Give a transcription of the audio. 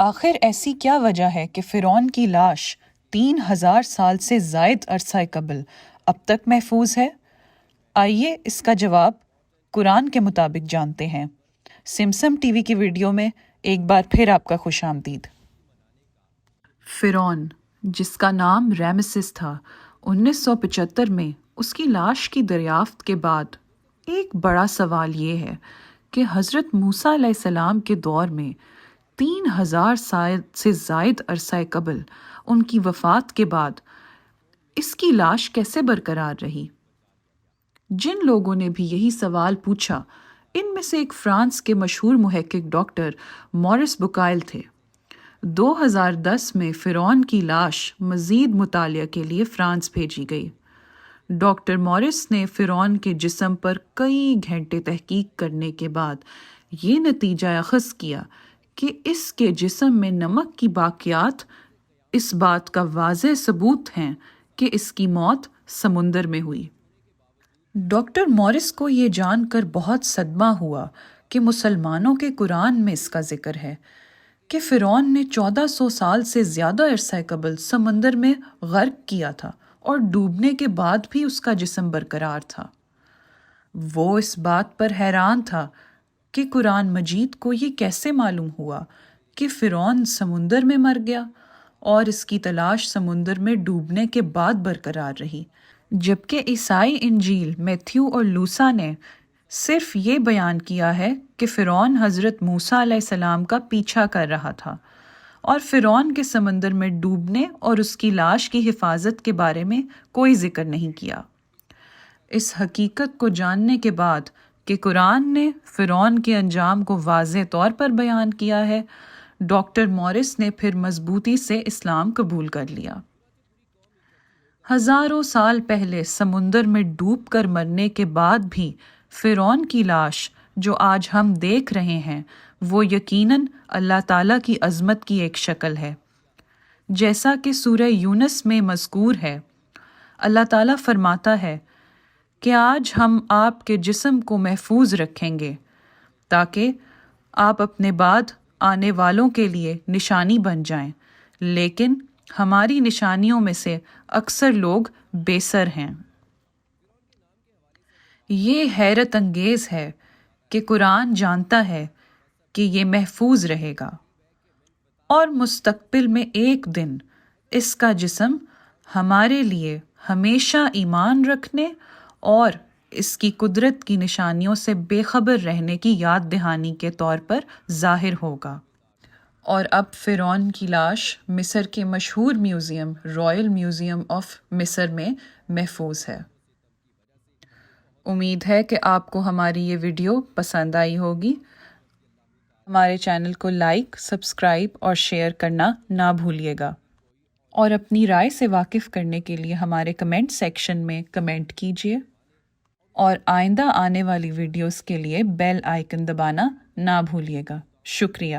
آخر ایسی کیا وجہ ہے کہ فرعون کی لاش 3000 سال سے زائد عرصہ قبل اب تک محفوظ ہے؟ آئیے اس کا جواب قرآن کے مطابق جانتے ہیں۔ سمسم ٹی وی کی ویڈیو میں ایک بار پھر آپ کا خوش آمدید۔ فرعون، جس کا نام ریمسس تھا، 1975 میں اس کی لاش کی دریافت کے بعد ایک بڑا سوال یہ ہے کہ حضرت موسیٰ علیہ السلام کے دور میں 3000 سال سے زائد عرصہ قبل ان کی وفات کے بعد اس کی لاش کیسے برقرار رہی؟ جن لوگوں نے بھی یہی سوال پوچھا، ان میں سے ایک فرانس کے مشہور محقق ڈاکٹر مورس بوکائل تھے۔ 2010 میں فرعون کی لاش مزید مطالعہ کے لیے فرانس بھیجی گئی۔ ڈاکٹر مورس نے فرعون کے جسم پر کئی گھنٹے تحقیق کرنے کے بعد یہ نتیجہ اخذ کیا کہ اس کے جسم میں نمک کی باقیات اس بات کا واضح ثبوت ہیں کہ اس کی موت سمندر میں ہوئی۔ ڈاکٹر مورس کو یہ جان کر بہت صدمہ ہوا کہ مسلمانوں کے قرآن میں اس کا ذکر ہے کہ فرعون نے 1400 سال سے زیادہ عرصہ قبل سمندر میں غرق کیا تھا اور ڈوبنے کے بعد بھی اس کا جسم برقرار تھا۔ وہ اس بات پر حیران تھا کہ قرآن مجید کو یہ کیسے معلوم ہوا کہ فرعون سمندر میں مر گیا اور اس کی تلاش سمندر میں ڈوبنے کے بعد برقرار رہی، جبکہ عیسائی انجیل میتھیو اور لوسا نے صرف یہ بیان کیا ہے کہ فرعون حضرت موسیٰ علیہ السلام کا پیچھا کر رہا تھا، اور فرعون کے سمندر میں ڈوبنے اور اس کی لاش کی حفاظت کے بارے میں کوئی ذکر نہیں کیا۔ اس حقیقت کو جاننے کے بعد کہ قرآن نے فرعون کے انجام کو واضح طور پر بیان کیا ہے، ڈاکٹر مورس نے پھر مضبوطی سے اسلام قبول کر لیا۔ ہزاروں سال پہلے سمندر میں ڈوب کر مرنے کے بعد بھی فرعون کی لاش جو آج ہم دیکھ رہے ہیں، وہ یقیناً اللہ تعالیٰ کی عظمت کی ایک شکل ہے۔ جیسا کہ سورہ یونس میں مذکور ہے، اللہ تعالیٰ فرماتا ہے کہ آج ہم آپ کے جسم کو محفوظ رکھیں گے تاکہ آپ اپنے بعد آنے والوں کے لیے نشانی بن جائیں، لیکن ہماری نشانیوں میں سے اکثر لوگ بے سر ہیں۔ یہ حیرت انگیز ہے کہ قرآن جانتا ہے کہ یہ محفوظ رہے گا اور مستقبل میں ایک دن اس کا جسم ہمارے لیے ہمیشہ ایمان رکھنے اور اس کی قدرت کی نشانیوں سے بے خبر رہنے کی یاد دہانی کے طور پر ظاہر ہوگا۔ اور اب فرعون کی لاش مصر کے مشہور میوزیم رائل میوزیم آف مصر میں محفوظ ہے۔ امید ہے کہ آپ کو ہماری یہ ویڈیو پسند آئی ہوگی۔ ہمارے چینل کو لائک، سبسکرائب اور شیئر کرنا نہ بھولیے گا، اور اپنی رائے سے واقف کرنے کے لیے ہمارے کمنٹ سیکشن میں کمنٹ کیجیے، اور آئندہ آنے والی ویڈیوز کے لیے بیل آئیکن دبانا نہ بھولیے گا۔ شکریہ۔